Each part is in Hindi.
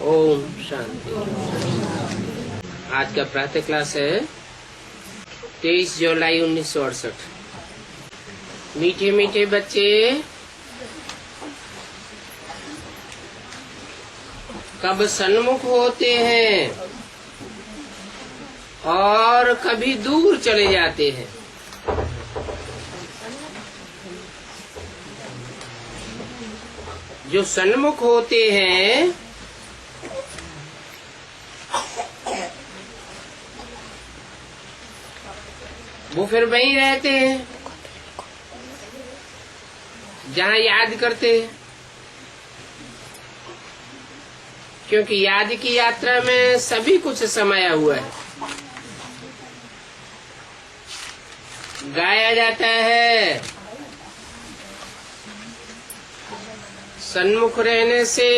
ओम शांति। आज का प्रातः क्लास है 23 जुलाई 1968। मीठे मीठे बच्चे कब सन्मुख होते हैं और कभी दूर चले जाते हैं। जो सन्मुख होते हैं वो फिर वहीं रहते हैं जहाँ याद करते हैं, क्योंकि याद की यात्रा में सभी कुछ समाया हुआ है। गाया जाता है, सन्मुख रहने से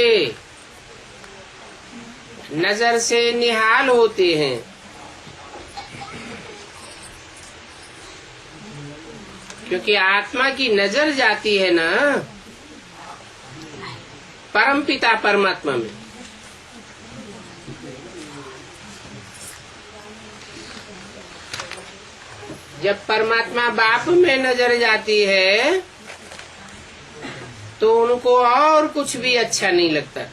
नजर से निहाल होते हैं। क्योंकि आत्मा की नजर जाती है ना परमपिता परमात्मा में। जब परमात्मा बाप में नजर जाती है तो उनको और कुछ भी अच्छा नहीं लगता।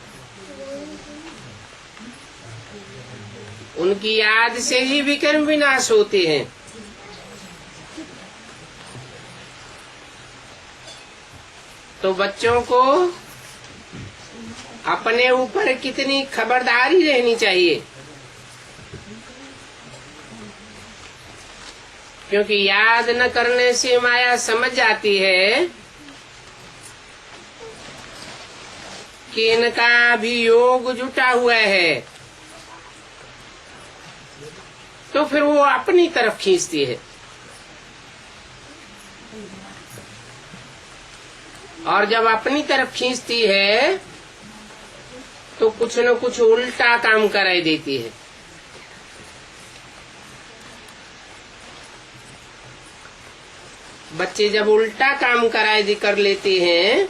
उनकी याद से ही विकर्म विनाश होते हैं। तो बच्चों को अपने ऊपर कितनी खबरदारी रहनी चाहिए, क्योंकि याद न करने से माया समझ जाती है कि इनका भी योग जुटा हुआ है, तो फिर वो अपनी तरफ खींचती है। और जब अपनी तरफ खींचती है तो कुछ न कुछ उल्टा काम कराई देती है। बच्चे जब उल्टा काम कर लेते हैं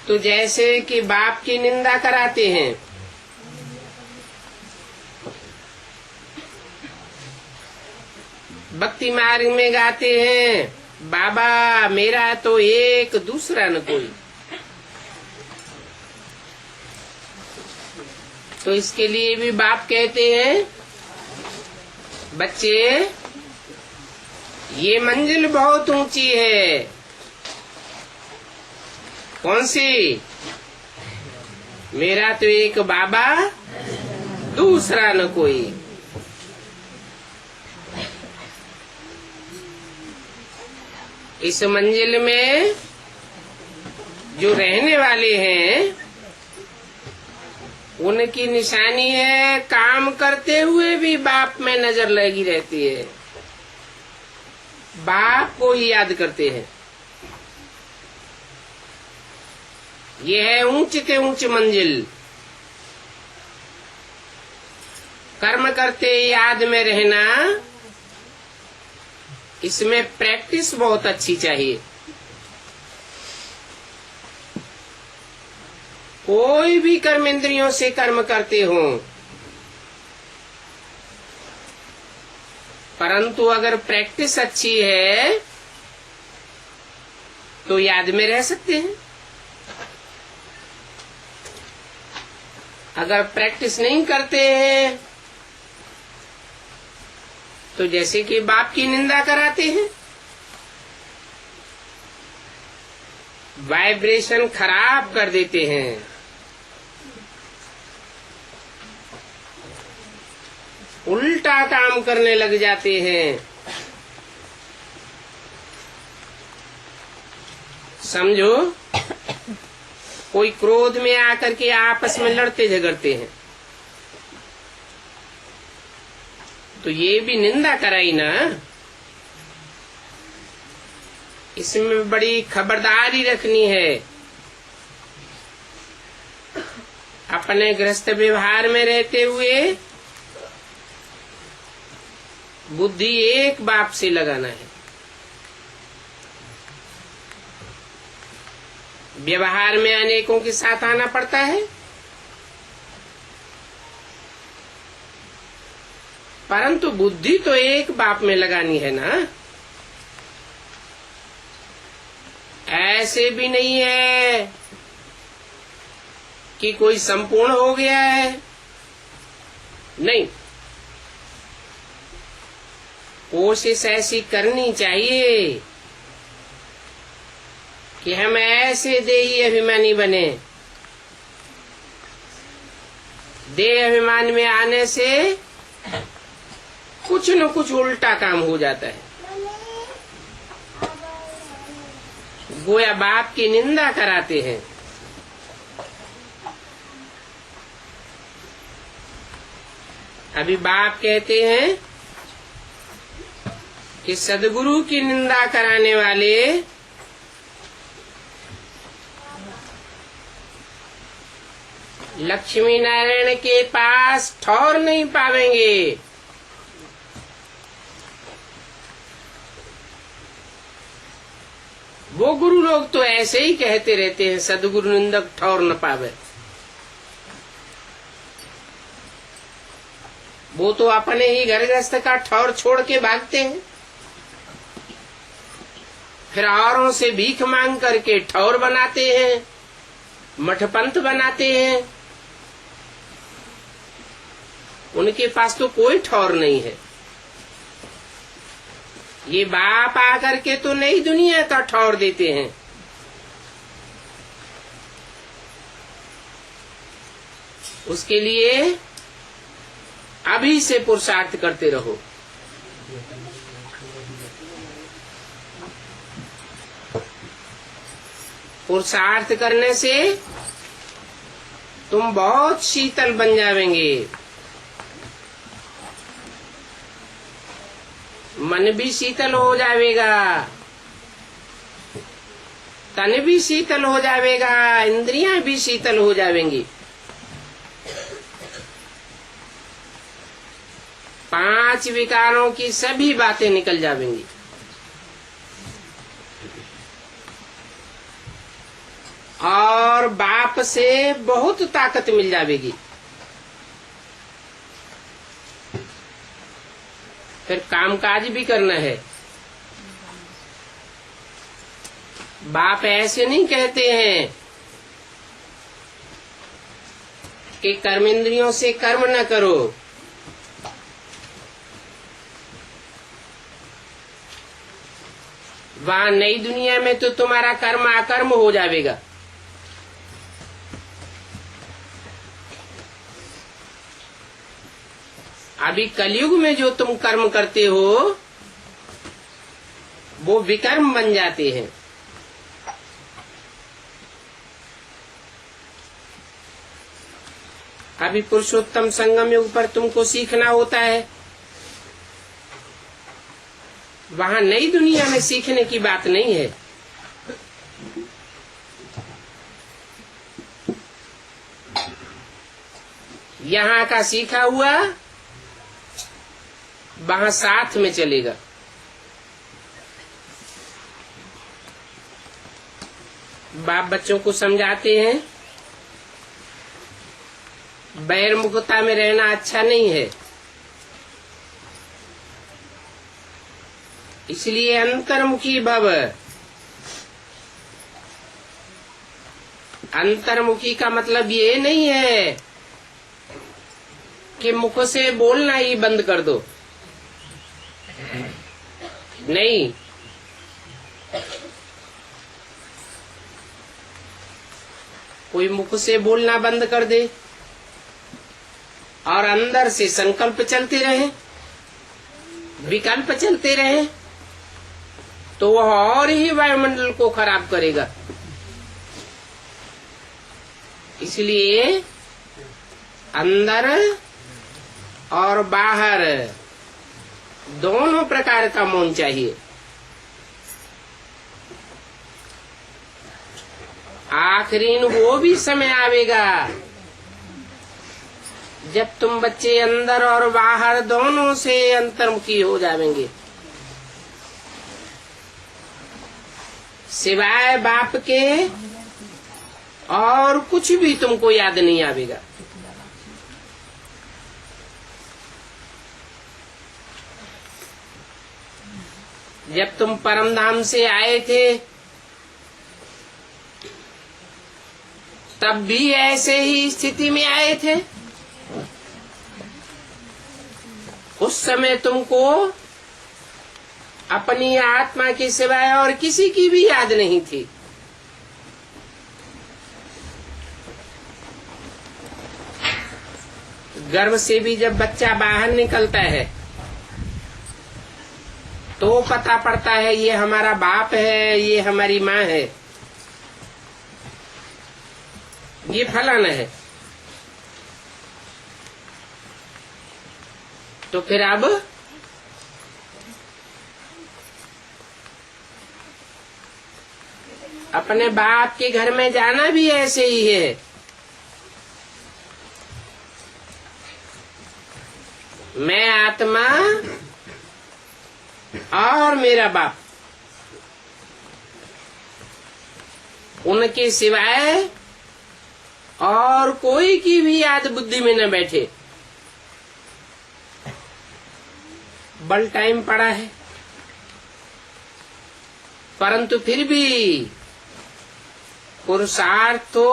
तो जैसे कि बाप की निंदा कराते हैं। भक्ति मार्ग में गाते हैं, बाबा मेरा तो एक दूसरा न कोई। तो इसके लिए भी बाप कहते हैं, बच्चे ये मंजिल बहुत ऊंची है। कौन सी? मेरा तो एक बाबा दूसरा न कोई। इस मंजिल में जो रहने वाले हैं उनकी निशानी है, काम करते हुए भी बाप में नजर लगी रहती है, बाप को ही याद करते हैं। यह है ऊंच से ऊंच मंजिल। कर्म करते याद में रहना, इसमें प्रैक्टिस बहुत अच्छी चाहिए। कोई भी कर्म इंद्रियों से कर्म करते हो, परंतु अगर प्रैक्टिस अच्छी है तो याद में रह सकते हैं। अगर प्रैक्टिस नहीं करते हैं तो जैसे कि बाप की निंदा कराते हैं, वाइब्रेशन खराब कर देते हैं। उल्टा काम करने लग जाते हैं। समझो, कोई क्रोध में आकर के आपस में लड़ते झगड़ते हैं तो ये भी निंदा कराई ना। इसमें बड़ी खबरदारी रखनी है। अपने गृहस्थ व्यवहार में रहते हुए बुद्धि एक बाप से लगाना है। व्यवहार में अनेकों के साथ आना पड़ता है, परंतु बुद्धि तो एक बाप में लगानी है ना। ऐसे भी नहीं है कि कोई संपूर्ण हो गया है, नहीं। कोशिश ऐसी करनी चाहिए कि हम ऐसे देही अभिमानी बने। देह अभिमान में आने से कुछ न कुछ उल्टा काम हो जाता है। गोया बाप की निंदा कराते हैं। अभी बाप कहते हैं कि सदगुरु की निंदा कराने वाले लक्ष्मी नारायण के पास ठौर नहीं पावेंगे। वो गुरु लोग तो ऐसे ही कहते रहते हैं, सदगुरु निंदक ठौर न पावे। वो तो अपने ही घर गृहस्थ का ठौर छोड़ के भागते हैं, फिर औरों से भीख मांग करके ठौर बनाते हैं, मठपंथ बनाते हैं। उनके पास तो कोई ठौर नहीं है। ये बाप आकर के तो नई दुनिया का ठौर देते हैं। उसके लिए अभी से पुरुषार्थ करते रहो। पुरुषार्थ करने से तुम बहुत शीतल बन जावेंगे। मन भी शीतल हो जाएगा, तन भी शीतल हो जाएगा, इंद्रियां भी शीतल हो जाएंगी। 5 विकारों की सभी बातें निकल जाएंगी। और बाप से बहुत ताकत मिल जाएगी। फिर कामकाज भी करना है। बाप ऐसे नहीं कहते हैं कि कर्मेंद्रियों से कर्म न करो। वहां नई दुनिया में तो तुम्हारा कर्म अकर्म हो जाएगा। अभी कलयुग में जो तुम कर्म करते हो वो विकर्म बन जाते हैं। अभी पुरुषोत्तम संगम युग पर तुमको सीखना होता है। वहां नई दुनिया में सीखने की बात नहीं है। यहाँ का सीखा हुआ वहां साथ में चलेगा। बाप बच्चों को समझाते हैं बहिर्मुखता में रहना अच्छा नहीं है, इसलिए अंतर्मुखी भव। अंतर्मुखी का मतलब ये नहीं है कि मुख से बोलना ही बंद कर दो, नहीं। कोई मुख से बोलना बंद कर दे और अंदर से संकल्प चलते रहे, विकल्प चलते रहे, तो वह और ही वायुमंडल को खराब करेगा। इसलिए अंदर और बाहर दोनों प्रकार का मौन चाहिए। आखिरी वो भी समय आवेगा जब तुम बच्चे अंदर और बाहर दोनों से अंतर्मुखी हो जाएंगे। सिवाय बाप के और कुछ भी तुमको याद नहीं आवेगा। जब तुम परम धाम से आए थे तब भी ऐसे ही स्थिति में आए थे। उस समय तुमको अपनी आत्मा के सिवाय और किसी की भी याद नहीं थी। गर्भ से भी जब बच्चा बाहर निकलता है तो पता पड़ता है ये हमारा बाप है, ये हमारी माँ है, ये फलाना है। तो फिर अब अपने बाप के घर में जाना भी ऐसे ही है। मैं आत्मा और मेरा बाप, उनके सिवाय और कोई की भी याद बुद्धि में न बैठे। बल टाइम पड़ा है, परंतु फिर भी पुरुषार्थ तो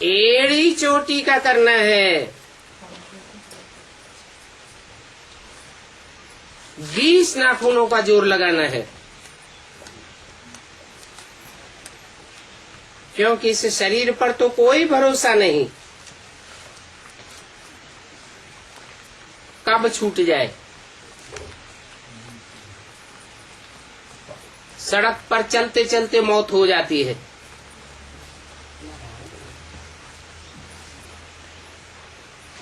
एड़ी चोटी का करना है। 20 नाखूनों का जोर लगाना है, क्योंकि इस शरीर पर तो कोई भरोसा नहीं, कब छूट जाए। सड़क पर चलते चलते मौत हो जाती है।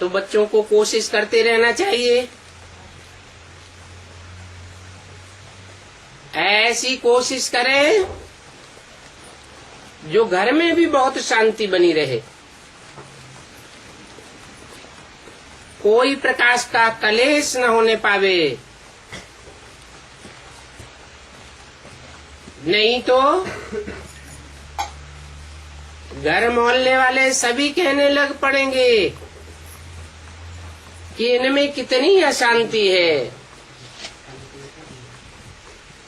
तो बच्चों को कोशिश करते रहना चाहिए, ऐसी कोशिश करें जो घर में भी बहुत शांति बनी रहे, कोई प्रकाश का कलेश न होने पावे। नहीं तो घर मोहल्ले वाले सभी कहने लग पड़ेंगे कि इनमें कितनी अशांति है,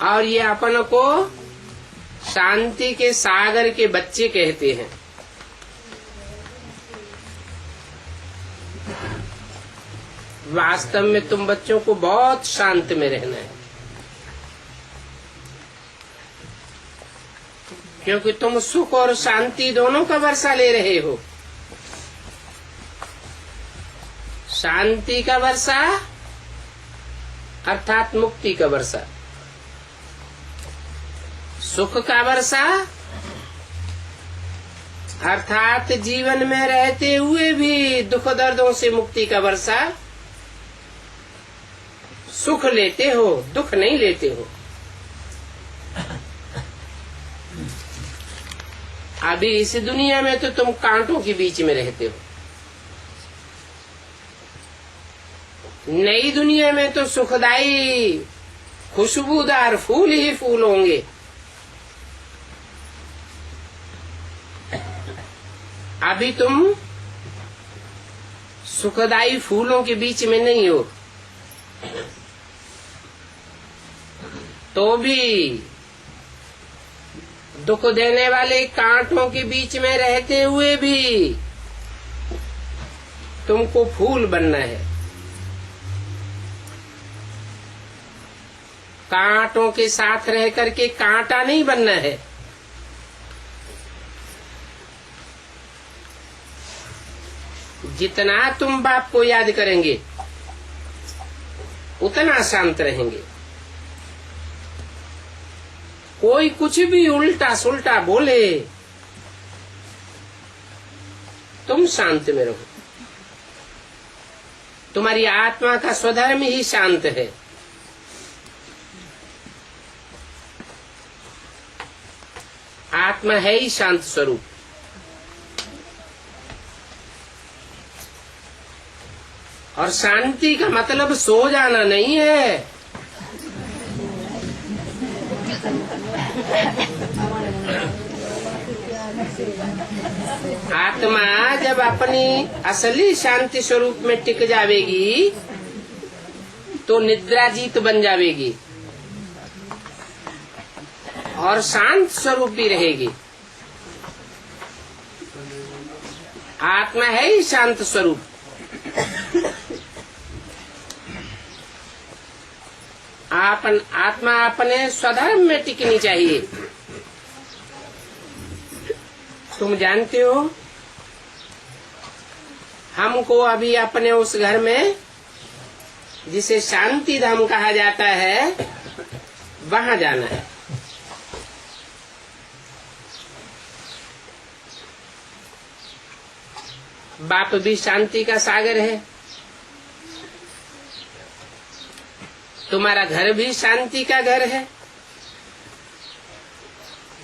और ये अपन को शांति के सागर के बच्चे कहते हैं। वास्तव में तुम बच्चों को बहुत शांत में रहना है, क्योंकि तुम सुख और शांति दोनों का वर्षा ले रहे हो। शांति का वर्षा अर्थात मुक्ति का वर्षा, सुख का वर्षा अर्थात जीवन में रहते हुए भी दुख दर्दों से मुक्ति का वर्षा। सुख लेते हो, दुख नहीं लेते हो। अभी इस दुनिया में तो तुम कांटों के बीच में रहते हो, नई दुनिया में तो सुखदायी खुशबूदार फूल ही फूल होंगे। अभी तुम सुखदायी फूलों के बीच में नहीं हो, तो भी दुख देने वाले कांटों के बीच में रहते हुए भी तुमको फूल बनना है। कांटों के साथ रह करके कांटा नहीं बनना है। जितना तुम बाप को याद करेंगे उतना शांत रहेंगे। कोई कुछ भी उल्टा सुल्टा बोले, तुम शांत में रहो। तुम्हारी आत्मा का स्वधर्म ही शांत है। आत्मा है ही शांत स्वरूप। और शांति का मतलब सो जाना नहीं है। आत्मा जब अपनी असली शांति स्वरूप में टिक जावेगी तो निद्राजीत बन जावेगी और शांत स्वरूप भी रहेगी। आत्मा है ही शांत स्वरूप। आत्मा अपने स्वधर्म में टिकनी चाहिए। तुम जानते हो, हमको अभी अपने उस घर में जिसे शांति धाम कहा जाता है वहां जाना है। बाप भी शांति का सागर है, तुम्हारा घर भी शांति का घर है।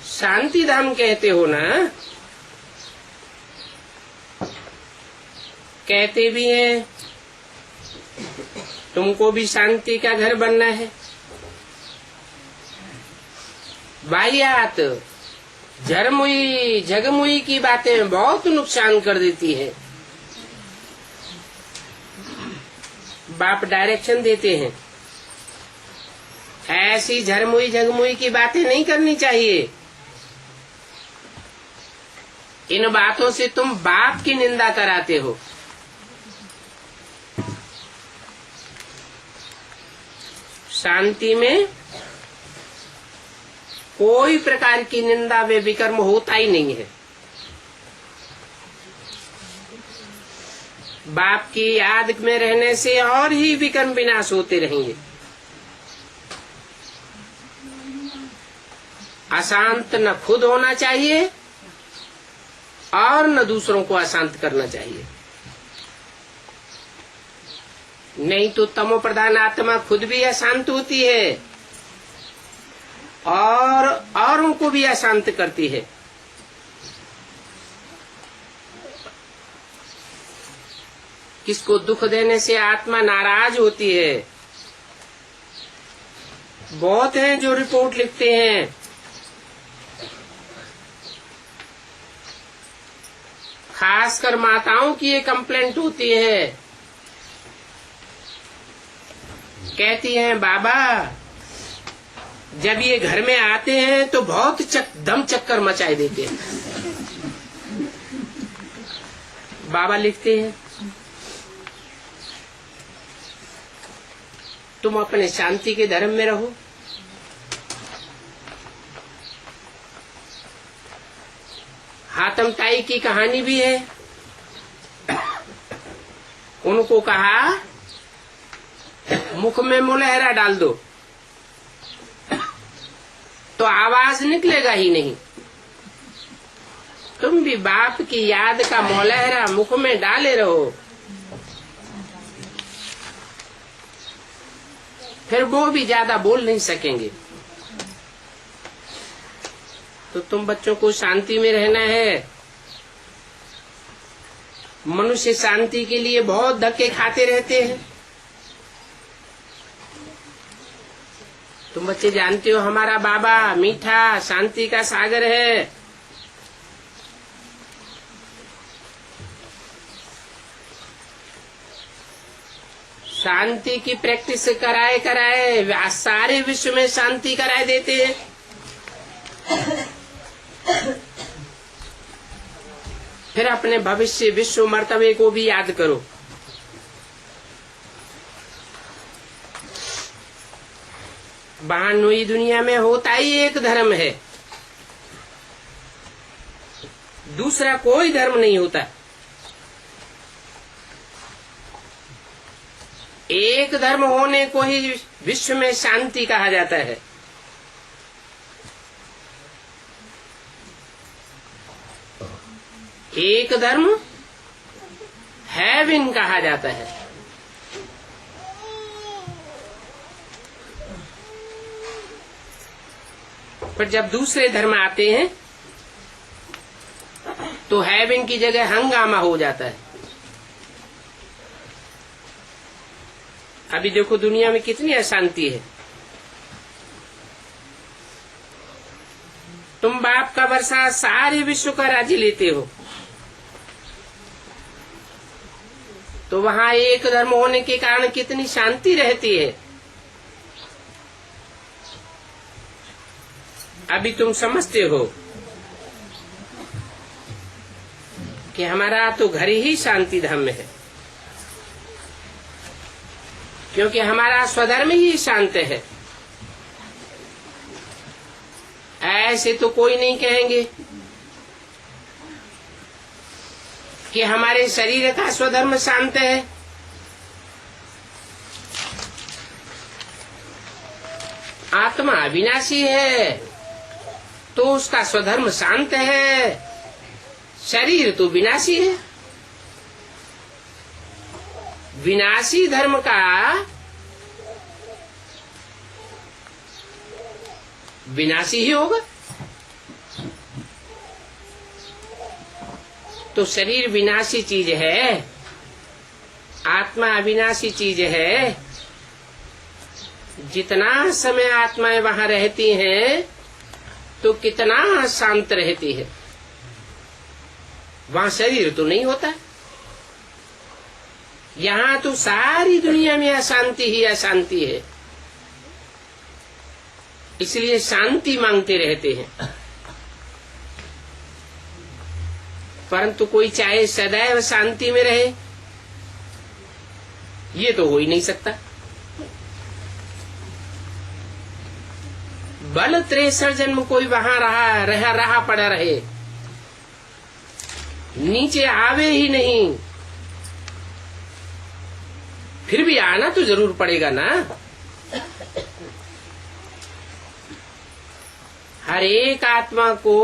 शांति धाम कहते हो ना, कहते भी हैं तुमको भी शांति का घर बनना है। वाहियात झरमुई झगमुई की बातें बहुत नुकसान कर देती है। बाप डायरेक्शन देते हैं, ऐसी झरमुई झगमुई की बातें नहीं करनी चाहिए। इन बातों से तुम बाप की निंदा कराते हो। शांति में कोई प्रकार की निंदा व विकर्म होता ही नहीं है। बाप की याद में रहने से और ही विकर्म विनाश होते रहेंगे। अशांत न खुद होना चाहिए और न दूसरों को अशांत करना चाहिए। नहीं तो तमो प्रधान आत्मा खुद भी अशांत होती है और औरों को भी अशांत करती है। किसको दुख देने से आत्मा नाराज होती है। बहुत हैं जो रिपोर्ट लिखते हैं, खासकर माताओं की ये कंप्लेंट होती है, कहती हैं बाबा जब ये घर में आते हैं तो बहुत दम चक्कर मचाए देते हैं। बाबा लिखते हैं तुम अपने शांति के धर्म में रहो। हातम ताई की कहानी भी है। उनको कहा मुख में मुलहरा डाल दो तो आवाज निकलेगा ही नहीं। तुम भी बाप की याद का मुलहरा मुख में डाले रहो, फिर वो भी ज्यादा बोल नहीं सकेंगे। तो तुम बच्चों को शांति में रहना है। मनुष्य शांति के लिए बहुत धक्के खाते रहते हैं। तुम बच्चे जानते हो हमारा बाबा मीठा शांति का सागर है। शांति की प्रैक्टिस कराए कराए सारे विश्व में शांति कराए देते हैं। फिर अपने भविष्य विश्व मर्तबे को भी याद करो। बानवी दुनिया में होता ही एक धर्म है, दूसरा कोई धर्म नहीं होता। एक धर्म होने को ही विश्व में शांति कहा जाता है। एक धर्म हेवन कहा जाता है। पर जब दूसरे धर्म आते हैं तो हेवन की जगह हंगामा हो जाता है। अभी देखो दुनिया में कितनी अशांति है। तुम बाप का वर्षा सारे विश्व का राज्य लेते हो, तो वहां एक धर्म होने के कारण कितनी शांति रहती है। अभी तुम समझते हो कि हमारा तो घर ही शांति धर्म है, क्योंकि हमारा स्वधर्म ही शांत है। ऐसे तो कोई नहीं कहेंगे कि हमारे शरीर का स्वधर्म शांत है। आत्मा अविनाशी है तो उसका स्वधर्म शांत है, शरीर तो विनाशी है। विनाशी धर्म का विनाशी ही होगा। तो शरीर विनाशी चीज है, आत्मा अविनाशी चीज है। जितना समय आत्माएं वहां रहती हैं तो कितना शांत रहती है। वहां शरीर तो नहीं होता। यहाँ तो सारी दुनिया में अशांति ही अशांति है, इसलिए शांति मांगते रहते हैं। परंतु कोई चाहे सदैव शांति में रहे, ये तो हो ही नहीं सकता। बल 63 जन्म कोई वहां रहा पड़ा रहे, नीचे आवे ही नहीं, फिर भी आना तो जरूर पड़ेगा ना। हर एक आत्मा को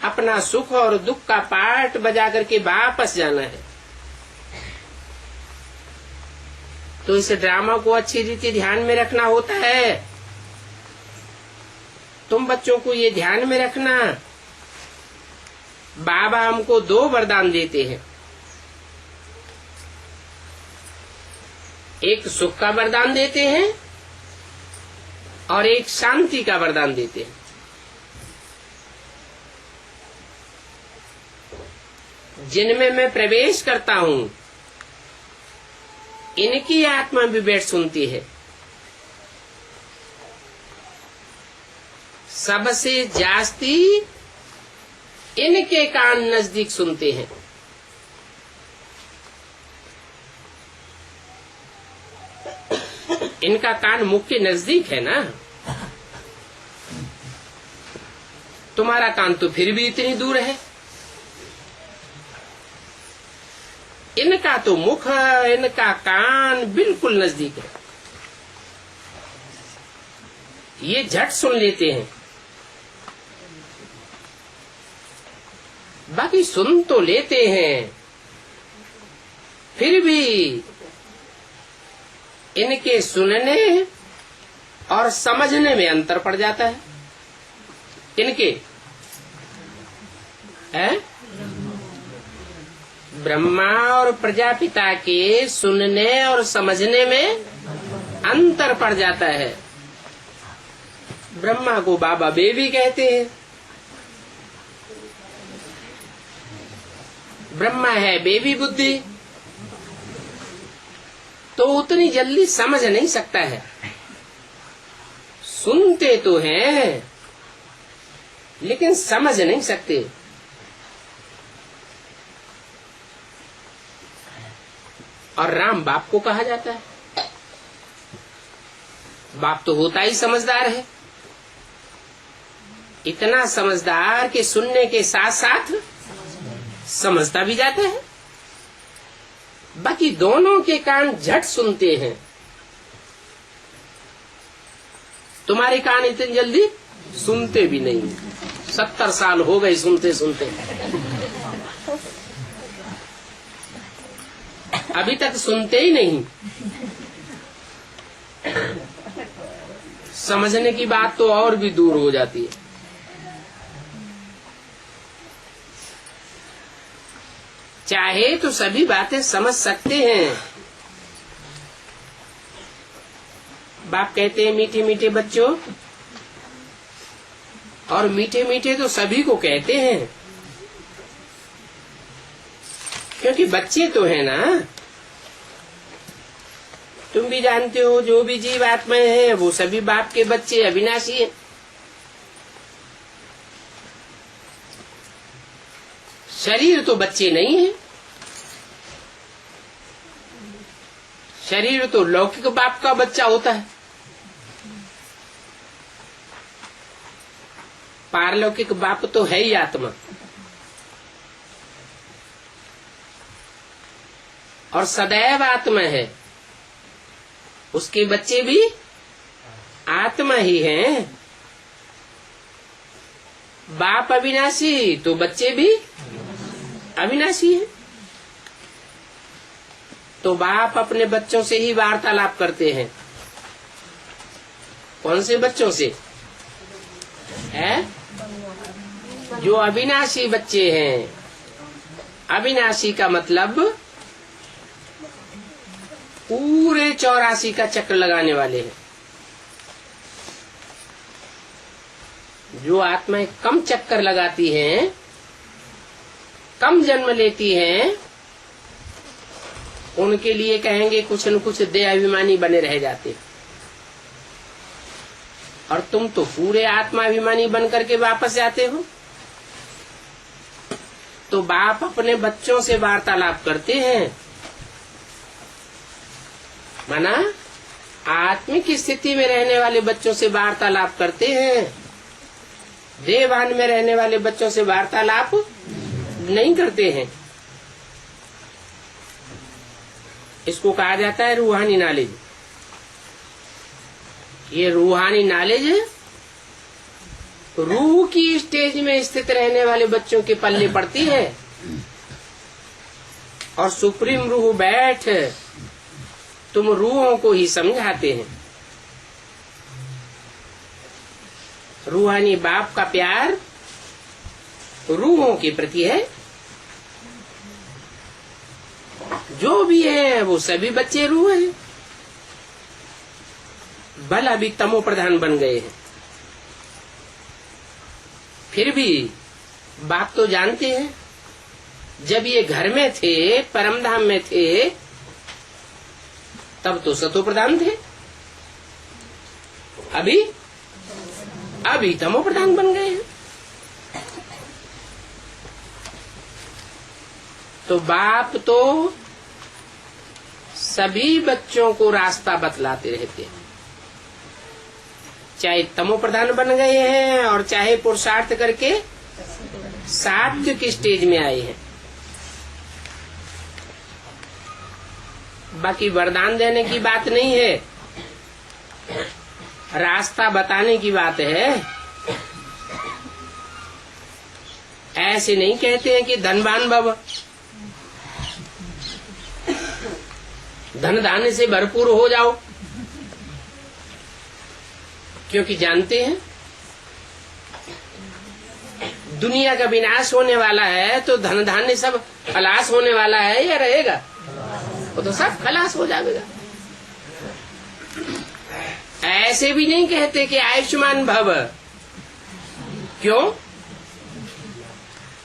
अपना सुख और दुख का पार्ट बजा करके वापस जाना है। तो इस ड्रामा को अच्छी रीति ध्यान में रखना होता है। तुम बच्चों को ये ध्यान में रखना, बाबा हमको 2 वरदान देते हैं। एक सुख का वरदान देते हैं और एक शांति का वरदान देते हैं। जिनमें मैं प्रवेश करता हूं, इनकी आत्मा भी बैठ सुनती है। सबसे जास्ती इनके कान नजदीक सुनते हैं। इनका कान मुख के नजदीक है ना। तुम्हारा कान तो फिर भी इतनी दूर है। इनका तो मुख, इनका कान बिल्कुल नजदीक है। ये झट सुन लेते हैं। बाकी सुन तो लेते हैं, फिर भी इनके सुनने और समझने में अंतर पड़ जाता है। इनके ब्रह्मा और प्रजापिता के सुनने और समझने में अंतर पड़ जाता है। ब्रह्मा को बाबा बेबी कहते हैं। ब्रह्मा है बेबी बुद्धि, तो उतनी जल्दी समझ नहीं सकता है। सुनते तो हैं लेकिन समझ नहीं सकते। और राम बाप को कहा जाता है। बाप तो होता ही समझदार है, इतना समझदार कि सुनने के साथ साथ समझता भी जाता है। बाकी दोनों के कान झट सुनते हैं। तुम्हारे कान इतनी जल्दी सुनते भी नहीं। 70 साल हो गए सुनते सुनते, अभी तक सुनते ही नहीं। समझने की बात तो और भी दूर हो जाती है। चाहे तो सभी बातें समझ सकते हैं। बाप कहते हैं मीठे मीठे बच्चों, और मीठे मीठे तो सभी को कहते हैं, क्योंकि बच्चे तो है ना। तुम भी जानते हो जो भी जीव आत्माएं हैं वो सभी बाप के बच्चे अविनाशी हैं। शरीर तो बच्चे नहीं है, शरीर तो लौकिक बाप का बच्चा होता है। पारलौकिक बाप तो है ही आत्मा, और सदैव आत्मा है। उसके बच्चे भी आत्मा ही हैं। बाप अविनाशी तो बच्चे भी अविनाशी हैं। तो बाप अपने बच्चों से ही वार्तालाप करते हैं। कौन से बच्चों से? है जो अविनाशी बच्चे हैं। अविनाशी का मतलब पूरे 84 का चक्र लगाने वाले हैं। जो आत्माएं कम चक्कर लगाती हैं, कम जन्म लेती हैं, उनके लिए कहेंगे कुछ न कुछ देहाभिमानी बने रह जाते। और तुम तो पूरे आत्माभिमानी बन करके वापस जाते हो। तो बाप अपने बच्चों से वार्तालाप करते हैं, माना आत्मिक स्थिति में रहने वाले बच्चों से वार्तालाप करते हैं। देवान में रहने वाले बच्चों से वार्तालाप नहीं करते हैं। इसको कहा जाता है रूहानी नॉलेज। ये रूहानी नॉलेज रूह की स्टेज में स्थित रहने वाले बच्चों के पल्ले पड़ती है, और सुप्रीम रूह बैठ तुम रूहों को ही समझाते हैं। रूहानी बाप का प्यार रूहों के प्रति है। जो भी है वो सभी बच्चे रूह हैं। बल अभी तमो प्रधान बन गए हैं, फिर भी बाप तो जानते हैं। जब ये घर में थे, परमधाम में थे, तब तो सतो प्रधान थे। अभी तमो प्रधान बन गए हैं। तो बाप तो सभी बच्चों को रास्ता बतलाते रहते हैं, चाहे तमो प्रधान बन गए हैं और चाहे पुरुषार्थ करके सात्विक स्टेज में आए हैं। बाकी वरदान देने की बात नहीं है, रास्ता बताने की बात है। ऐसे नहीं कहते हैं कि धनवान भव, धन धान्य से भरपूर हो जाओ, क्योंकि जानते हैं दुनिया का विनाश होने वाला है, तो धन धान्य सब खलास होने वाला है या रहेगा? वो तो सब खलास हो जाएगा। ऐसे भी नहीं कहते कि आयुष्मान भव। क्यों?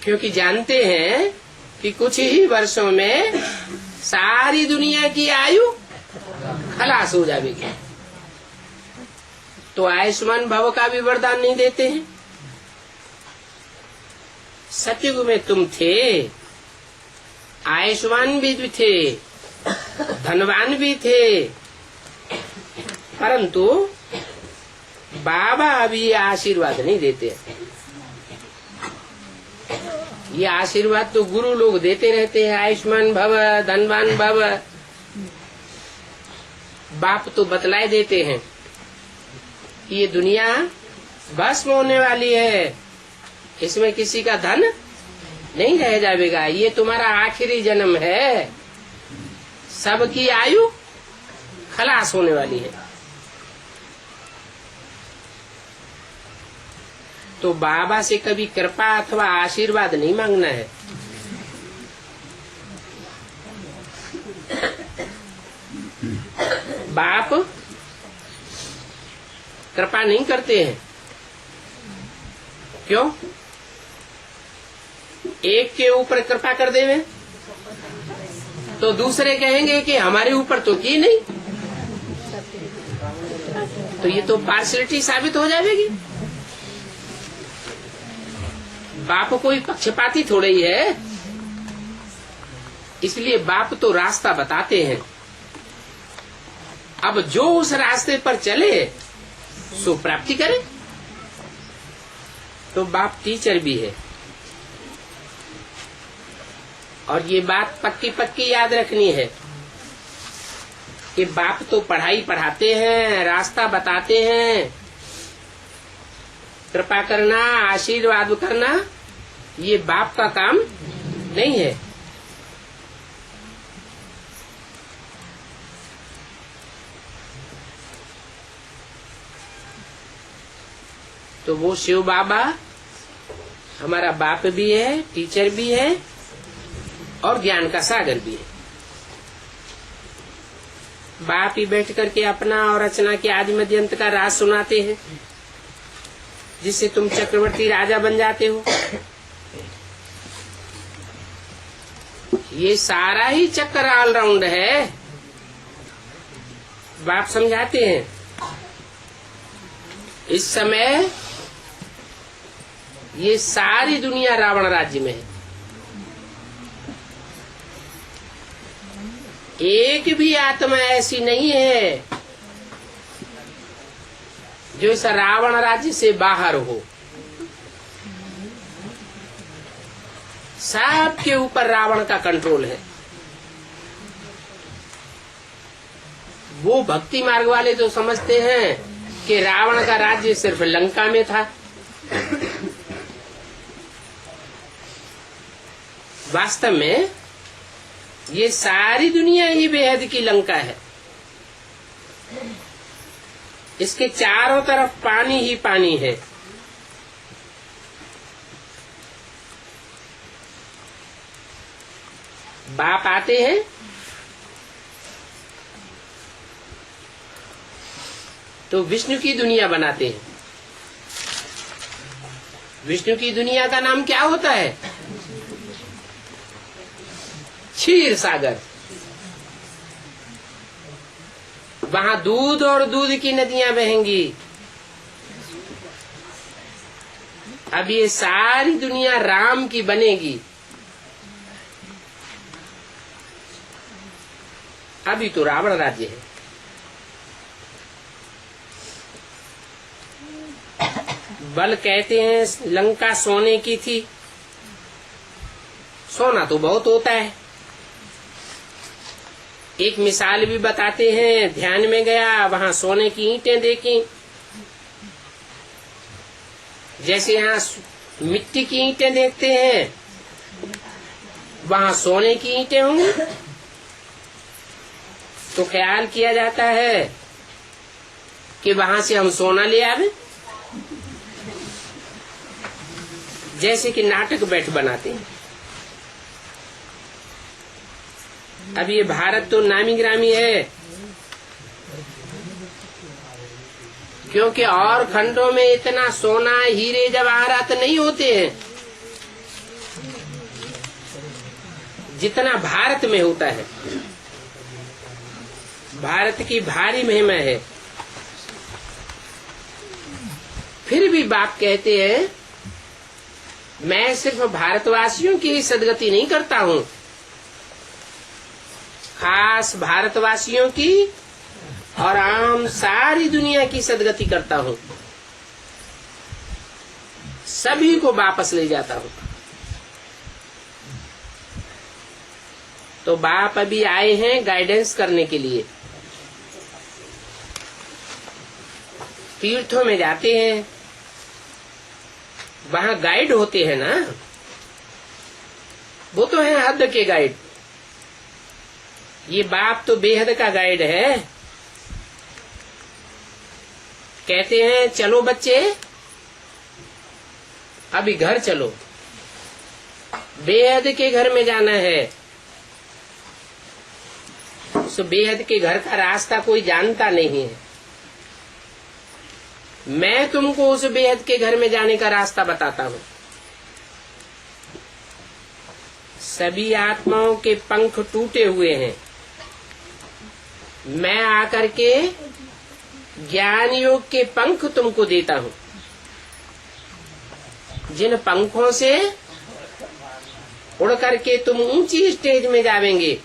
क्योंकि जानते हैं कि कुछ ही वर्षों में सारी दुनिया की आयु खलास हो जाएगी। तो आयुष्मान भव का भी वरदान नहीं देते हैं। सतयुग में तुम थे, आयुष्मान भी थे, धनवान भी थे, परंतु बाबा अभी आशीर्वाद नहीं देते। ये आशीर्वाद तो गुरु लोग देते रहते हैं, आयुष्मान भव, धनवान भव। बाप तो बतलाए देते हैं कि ये दुनिया भस्म होने वाली है, इसमें किसी का धन नहीं रह जाएगा। ये तुम्हारा आखिरी जन्म है, सबकी आयु खलास होने वाली है। तो बाबा से कभी कृपा अथवा आशीर्वाद नहीं मांगना है। बाप कृपा नहीं करते हैं, क्यों? एक के ऊपर कृपा कर देवे तो दूसरे कहेंगे कि हमारे ऊपर तो की नहीं, तो ये तो पार्शियलिटी साबित हो जाएगी। बाप कोई पक्षपाती थोड़े ही है, इसलिए बाप तो रास्ता बताते हैं। अब जो उस रास्ते पर चले सो प्राप्ति करे। तो बाप टीचर भी है, और ये बात पक्की पक्की याद रखनी है कि बाप तो पढ़ाई पढ़ाते हैं, रास्ता बताते हैं, कृपा करना, आशीर्वाद करना ये बाप का काम नहीं है। तो वो शिव बाबा हमारा बाप भी है, टीचर भी है, और ज्ञान का सागर भी है। बाप ही बैठ करके अपना और रचना के आदि मध्य अंत का राज सुनाते हैं, जिससे तुम चक्रवर्ती राजा बन जाते हो। ये सारा ही चक्कर ऑलराउंड है, बाप समझाते हैं। इस समय ये सारी दुनिया रावण राज्य में है, एक भी आत्मा ऐसी नहीं है जो इस रावण राज्य से बाहर हो। सबके ऊपर रावण का कंट्रोल है। वो भक्ति मार्ग वाले तो समझते हैं कि रावण का राज्य सिर्फ लंका में था। वास्तव में ये सारी दुनिया ही बेहद की लंका है। इसके चारों तरफ पानी ही पानी है। बाप आते हैं तो विष्णु की दुनिया बनाते हैं। विष्णु की दुनिया का नाम क्या होता है? क्षीर सागर। वहां दूध और दूध की नदियां बहेंगी। अब ये सारी दुनिया राम की बनेगी। अभी तो रावण राज्य है। बल कहते हैं लंका सोने की थी। सोना तो बहुत होता है। एक मिसाल भी बताते हैं, ध्यान में गया, वहां सोने की ईंटें देखी। जैसे यहाँ मिट्टी की ईंटें देखते हैं, वहां सोने की ईंटें होंगी। तो ख्याल किया जाता है कि वहां से हम सोना ले आवे। जैसे कि नाटक बैठ बनाते हैं। अब ये भारत तो नामी ग्रामी है, क्योंकि और खंडों में इतना सोना हीरे जवाहरात नहीं होते हैं जितना भारत में होता है। भारत की भारी महिमा है। फिर भी बाप कहते हैं मैं सिर्फ भारतवासियों की सदगति नहीं करता हूँ, खास भारतवासियों की और आम सारी दुनिया की सदगति करता हूँ। सभी को वापस ले जाता हूँ। तो बाप अभी आए हैं गाइडेंस करने के लिए। तीर्थों में जाते हैं, वहां गाइड होते हैं ना, वो तो है हद के गाइड। ये बाप तो बेहद का गाइड है। कहते हैं चलो बच्चे अभी घर चलो, बेहद के घर में जाना है। सो बेहद के घर का रास्ता कोई जानता नहीं है। मैं तुमको उस बेहद के घर में जाने का रास्ता बताता हूँ। सभी आत्माओं के पंख टूटे हुए हैं, मैं आकर के ज्ञान योग के पंख तुमको देता हूँ, जिन पंखों से उड़ करके तुम ऊंची स्टेज में जावेंगे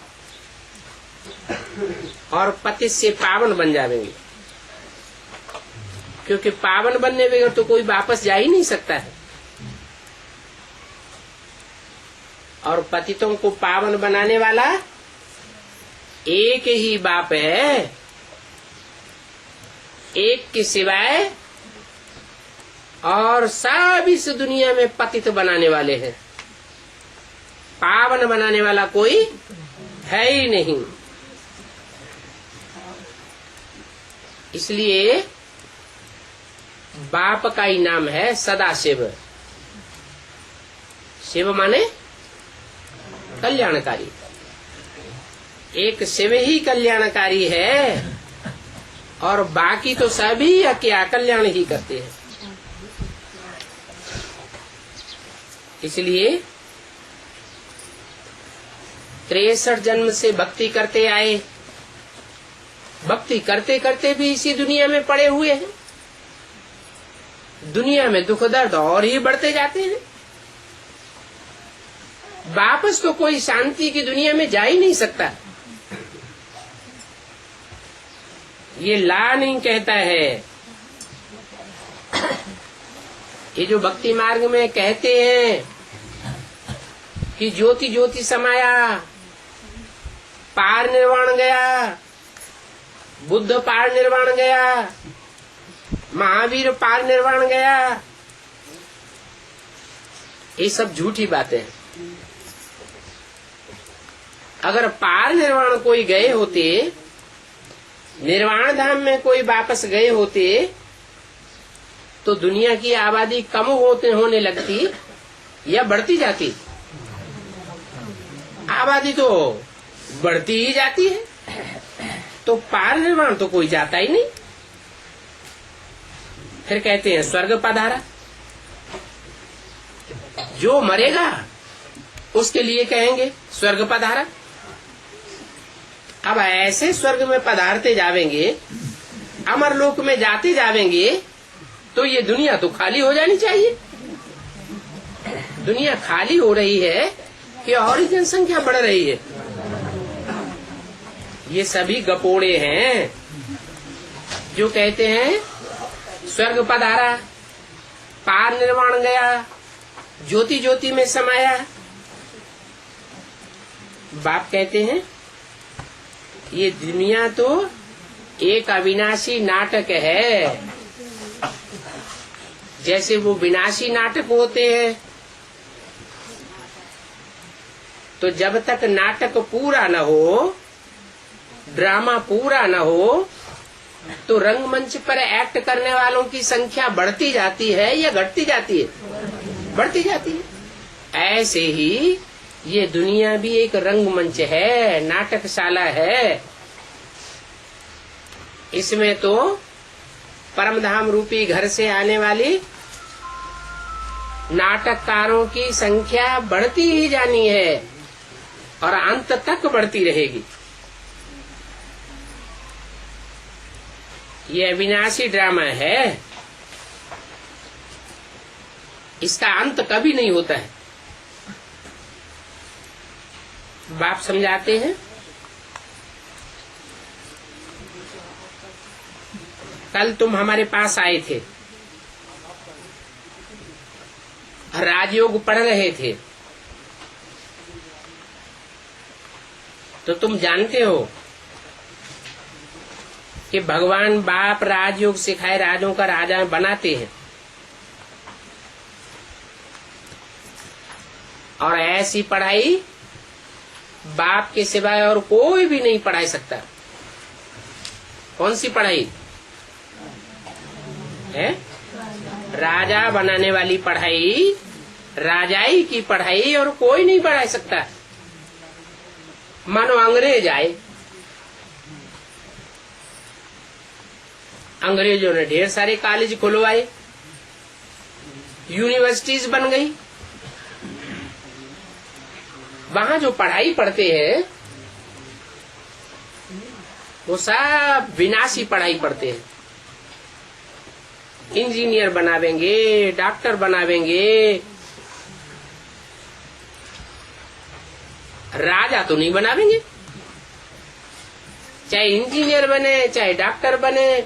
और पति से पावन बन जावेंगे। क्योंकि पावन बनने बगैर तो कोई वापस जा ही नहीं सकता है। और पतितों को पावन बनाने वाला एक ही बाप है, एक के सिवाय और सब इस दुनिया में पतित बनाने वाले हैं। पावन बनाने वाला कोई है ही नहीं। इसलिए बाप का ही नाम है सदाशिव। शिव माने कल्याणकारी। एक शिव ही कल्याणकारी है और बाकी तो सभी क्या कल्याण ही करते हैं। इसलिए 63 जन्म से भक्ति करते आए, भक्ति करते करते भी इसी दुनिया में पड़े हुए हैं। दुनिया में दुख दर्द और ही बढ़ते जाते हैं। वापस तो कोई शांति की दुनिया में जा ही नहीं सकता। ये ला नहीं कहता है। ये जो भक्ति मार्ग में कहते हैं कि ज्योति ज्योति समाया, पार निर्वाण गया, बुद्ध पार निर्वाण गया, महावीर पार निर्वाण गया, ये सब झूठी बातें हैं। अगर पार निर्वाण कोई गए होते, निर्वाण धाम में कोई वापस गए होते, तो दुनिया की आबादी कम होने लगती या बढ़ती जाती? आबादी तो बढ़ती ही जाती है। तो पार निर्वाण तो कोई जाता ही नहीं। फिर कहते हैं स्वर्ग पधारा। जो मरेगा उसके लिए कहेंगे स्वर्ग पधारा। अब ऐसे स्वर्ग में पधारते जावेंगे, अमर लोक में जाते जावेंगे, तो ये दुनिया तो खाली हो जानी चाहिए। दुनिया खाली हो रही है कि और ही जनसंख्या बढ़ रही है? ये सभी गपोड़े हैं जो कहते हैं स्वर्ग पधारा, पार निर्वाण गया, ज्योति ज्योति में समाया। बाप कहते हैं ये दुनिया तो एक अविनाशी नाटक है। जैसे वो विनाशी नाटक होते हैं, तो जब तक नाटक पूरा न हो, ड्रामा पूरा न हो, तो रंगमंच पर एक्ट करने वालों की संख्या बढ़ती जाती है या घटती जाती है? बढ़ती जाती है। ऐसे ही ये दुनिया भी एक रंगमंच है, नाटकशाला है। इसमें तो परमधाम रूपी घर से आने वाली नाटककारों की संख्या बढ़ती ही जानी है और अंत तक बढ़ती रहेगी। ये अविनाशी ड्रामा है, इसका अंत कभी नहीं होता है। बाप समझाते हैं, कल तुम हमारे पास आए थे, राजयोग पढ़ रहे थे, तो तुम जानते हो कि भगवान बाप राजयोग सिखाए राजों का राजा बनाते हैं। और ऐसी पढ़ाई बाप के सिवाय और कोई भी नहीं पढ़ा सकता। कौन सी पढ़ाई है? राजा बनाने वाली पढ़ाई, राजाई की पढ़ाई, और कोई नहीं पढ़ा सकता। मानो अंग्रेज आए, अंग्रेजों ने ढेर सारे कॉलेज खुलवाए, यूनिवर्सिटीज बन गई। वहां जो पढ़ाई पढ़ते हैं वो सब विनाशी पढ़ाई पढ़ते हैं। इंजीनियर बनावेंगे, डॉक्टर बनावेंगे, राजा तो नहीं बनावेंगे। चाहे इंजीनियर बने, चाहे डॉक्टर बने,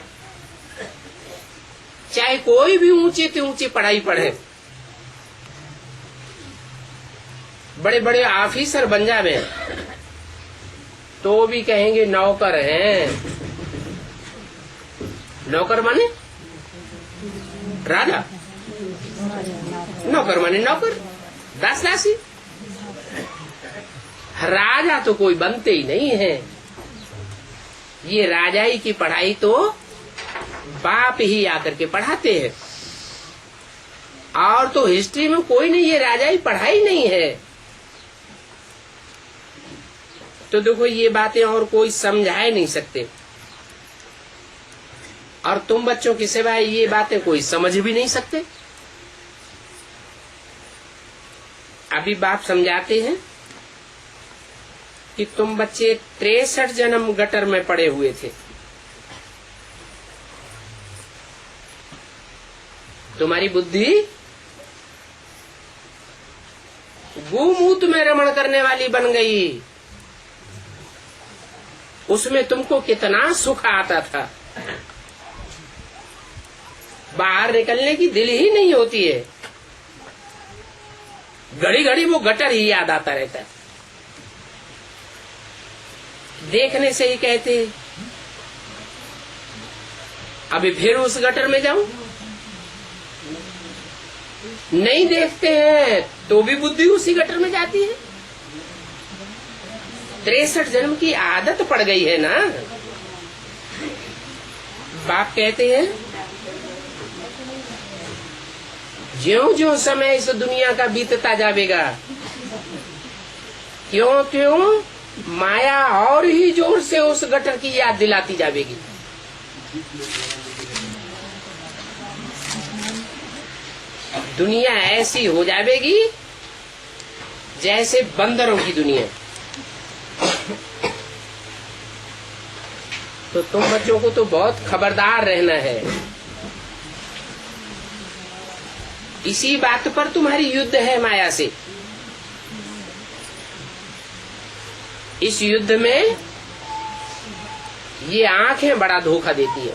चाहे कोई भी ऊंची से ऊंची पढ़ाई पढ़े, बड़े बड़े ऑफिसर बन जावे तो भी कहेंगे नौकर हैं। नौकर माने राजा, नौकर माने नौकर, दास दासी। राजा तो कोई बनते ही नहीं है। ये राजाई की पढ़ाई तो बाप ही आकर के पढ़ाते हैं, और तो हिस्ट्री में कोई नहीं ये राजाई पढ़ाई नहीं है। तो देखो ये बातें और कोई समझा ही नहीं सकते, और तुम बच्चों के सिवाय ये बातें कोई समझ भी नहीं सकते। अभी बाप समझाते हैं कि तुम बच्चे 63 जन्म गटर में पड़े हुए थे। तुम्हारी बुद्धि गोमूत में रमण करने वाली बन गई। उसमें तुमको कितना सुख आता था, बाहर निकलने की दिल ही नहीं होती है। घड़ी घड़ी वो गटर ही याद आता रहता है। देखने से ही कहते अभी फिर उस गटर में जाऊं। नहीं देखते हैं तो भी बुद्धि उसी गटर में जाती है। 63 जन्म की आदत पड़ गई है ना। बाप कहते हैं ज्यों ज्यों समय इस दुनिया का बीतता जाएगा, क्यों क्यों माया और ही जोर से उस गटर की याद दिलाती जाएगी। दुनिया ऐसी हो जाएगी जैसे बंदरों की दुनिया। तो तुम बच्चों को तो बहुत खबरदार रहना है। इसी बात पर तुम्हारी युद्ध है माया से। इस युद्ध में ये आंखें बड़ा धोखा देती है।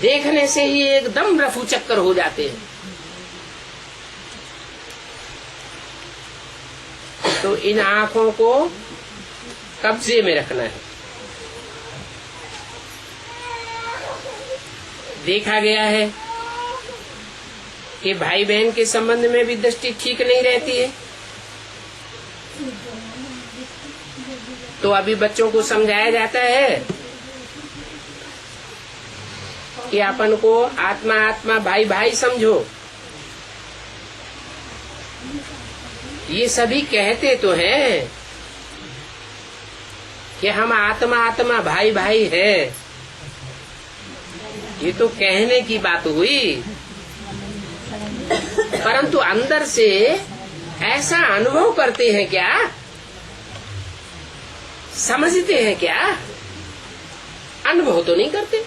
देखने से ही एकदम रफू चक्कर हो जाते हैं। तो इन आंखों को कब्जे में रखना है। देखा गया है कि भाई बहन के संबंध में भी दृष्टि ठीक नहीं रहती है। तो अभी बच्चों को समझाया जाता है कि अपन को आत्मा आत्मा भाई भाई समझो। ये सभी कहते तो हैं कि हम आत्मा आत्मा भाई भाई है। ये तो कहने की बात हुई, परंतु अंदर से ऐसा अनुभव करते हैं क्या? समझते हैं क्या? अनुभव तो नहीं करते।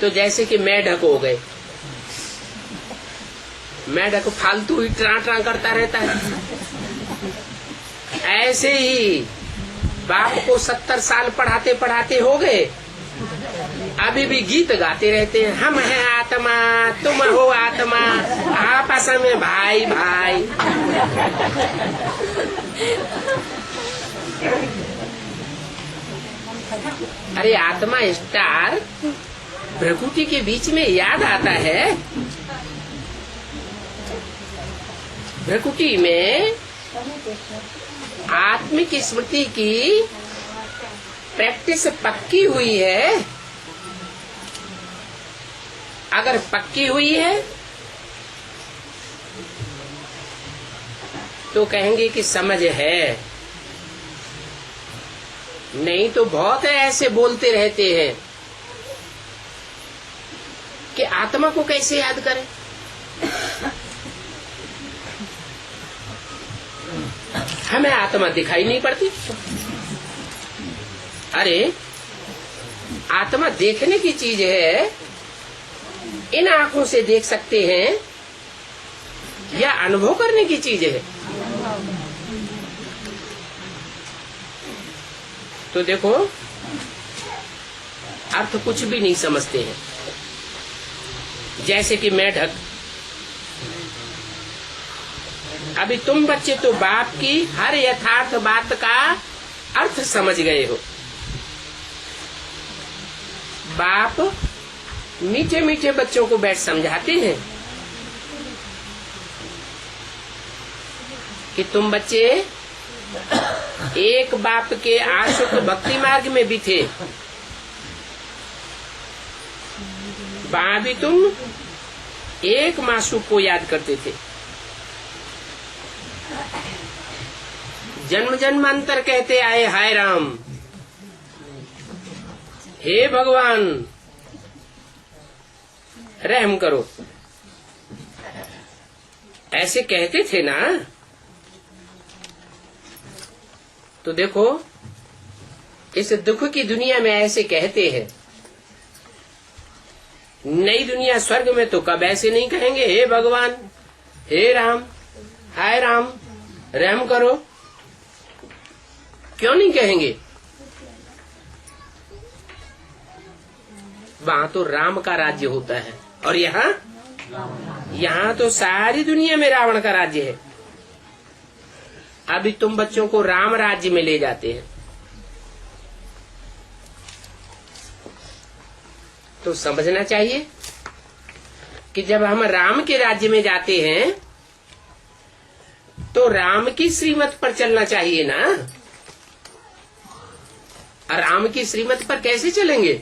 तो जैसे कि मेढक हो गए, मेढक फालतू ही ट्रा ट्रा करता रहता है। ऐसे ही बाप को 70 साल पढ़ाते पढ़ाते हो गए, अभी भी गीत गाते रहते हैं। हम हैं आत्मा, तुम हो आत्मा, आपस में भाई भाई। अरे आत्मा स्टार प्रकृति के बीच में याद आता है। प्रकृति में आत्मिक स्मृति की प्रैक्टिस पक्की हुई है। अगर पक्की हुई है तो कहेंगे कि समझ है। नहीं तो बहुत ऐसे बोलते रहते हैं कि आत्मा को कैसे याद करें। हमें आत्मा दिखाई नहीं पड़ती। अरे आत्मा देखने की चीज है, इन आंखों से देख सकते हैं, या अनुभव करने की चीज है। तो देखो अर्थ कुछ भी नहीं समझते हैं। जैसे कि मेढक, अभी तुम बच्चे तो बाप की हर यथार्थ बात का अर्थ समझ गए हो। बाप मीठे मीठे बच्चों को बैठ समझाते हैं कि तुम बच्चे एक बाप के आशुक भक्ति मार्ग में भी थे, वहां भी तुम एक मासूक को याद करते थे। जन्म जन्मांतर कहते आए हाय राम, हे भगवान रहम करो, ऐसे कहते थे ना। तो देखो इस दुख की दुनिया में ऐसे कहते हैं। नई दुनिया स्वर्ग में तो कब ऐसे नहीं कहेंगे, हे भगवान, हे राम, हाय राम रहम करो। क्यों नहीं कहेंगे? वहां तो राम का राज्य होता है, और यहाँ तो सारी दुनिया में रावण का राज्य है। अभी तुम बच्चों को राम राज्य में ले जाते हैं, तो समझना चाहिए कि जब हम राम के राज्य में जाते हैं तो राम की श्रीमत पर चलना चाहिए ना। और राम की श्रीमत पर कैसे चलेंगे?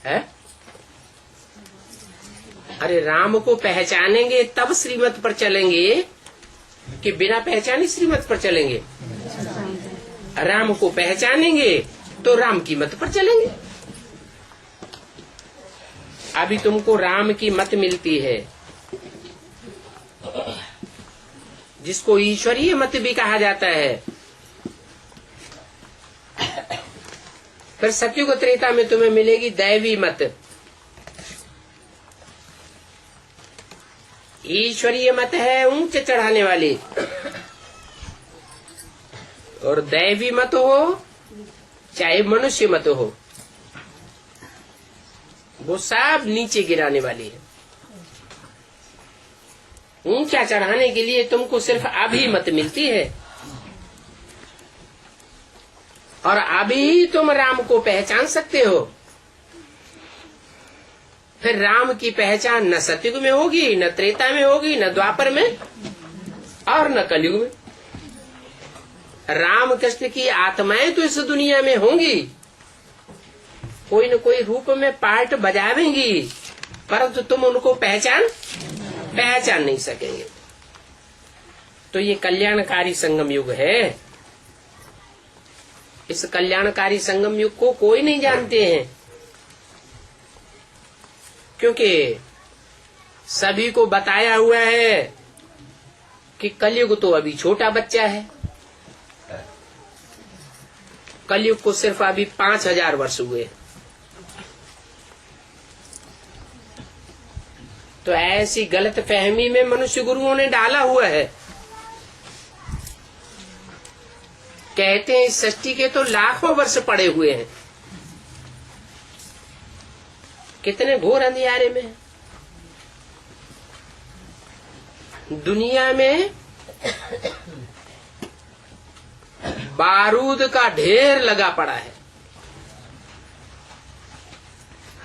है? अरे राम को पहचानेंगे तब श्रीमत पर चलेंगे कि बिना पहचाने श्रीमत पर चलेंगे? राम को पहचानेंगे तो राम की मत पर चलेंगे। अभी तुमको राम की मत मिलती है, जिसको ईश्वरीय मत भी कहा जाता है। फिर सत्युग त्रेता में तुम्हें मिलेगी दैवी मत। ईश्वरीय मत है ऊंचे चढ़ाने वाली, और दैवी मत हो चाहे मनुष्य मत हो, वो सब नीचे गिराने वाली है। ऊंचा चढ़ाने के लिए तुमको सिर्फ अभी मत मिलती है, और अभी तुम राम को पहचान सकते हो। फिर राम की पहचान न सतयुग में होगी, न त्रेता में होगी, न द्वापर में, और न कलयुग में। राम कृष्ण की आत्माएं तो इस दुनिया में होंगी, कोई न कोई रूप में पार्ट बजावेंगी, परंतु तुम उनको पहचान नहीं सकेंगे। तो ये कल्याणकारी संगम युग है। इस कल्याणकारी संगम युग को कोई नहीं जानते हैं, क्योंकि सभी को बताया हुआ है कि कलयुग तो अभी छोटा बच्चा है। कलयुग को सिर्फ अभी 5000 वर्ष हुए। तो ऐसी गलत फहमी में मनुष्य गुरुओं ने डाला हुआ है। कहते हैं सृष्टि के तो लाखों वर्ष पड़े हुए हैं। कितने घोर अंधियारे में दुनिया में बारूद का ढेर लगा पड़ा है।